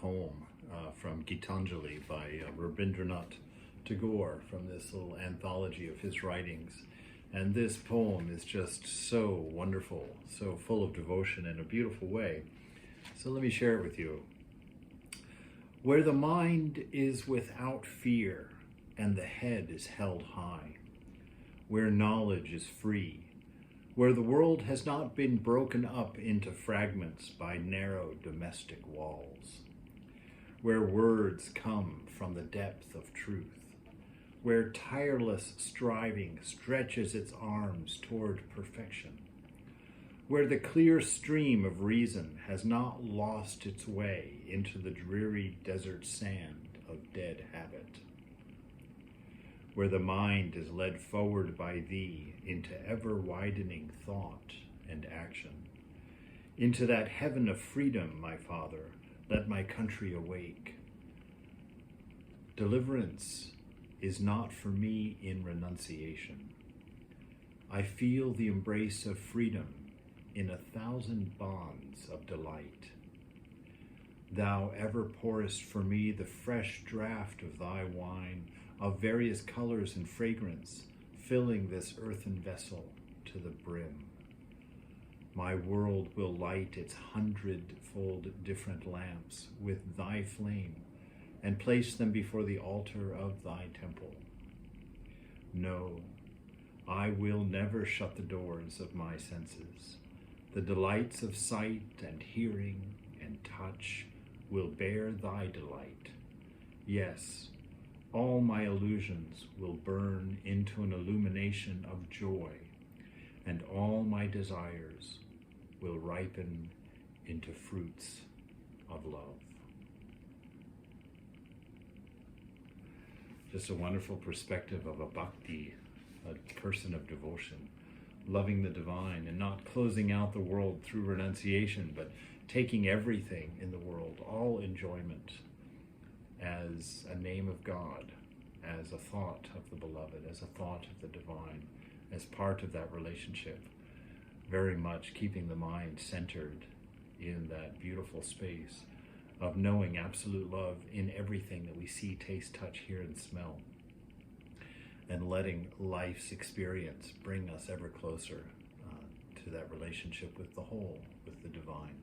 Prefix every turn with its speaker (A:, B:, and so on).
A: poem from Gitanjali by Rabindranath Tagore, from this little anthology of his writings. And this poem is just so wonderful, so full of devotion in a beautiful way. So let me share it with you. Where the mind is without fear and the head is held high, where knowledge is free, where the world has not been broken up into fragments by narrow domestic walls, where words come from the depth of truth, where tireless striving stretches its arms toward perfection, where the clear stream of reason has not lost its way into the dreary desert sand of dead habit, where the mind is led forward by thee into ever-widening thought and action, into that heaven of freedom, my Father, let my country awake. Deliverance is not for me in renunciation. I feel the embrace of freedom in 1,000 bonds of delight. Thou ever pourest for me the fresh draught of thy wine, of various colors and fragrance, filling this earthen vessel to the brim. My world will light its 100-fold different lamps with thy flame, and place them before the altar of thy temple. No, I will never shut the doors of my senses. The delights of sight and hearing and touch will bear thy delight. Yes, all my illusions will burn into an illumination of joy, and all my desires will ripen into fruits of love. Just a wonderful perspective of a bhakti, a person of devotion, loving the divine and not closing out the world through renunciation, but taking everything in the world, all enjoyment, as a name of God, as a thought of the beloved, as a thought of the divine, as part of that relationship, very much keeping the mind centered in that beautiful space of knowing absolute love in everything that we see, taste, touch, hear, and smell, and letting life's experience bring us ever closer to that relationship with the whole, with the divine.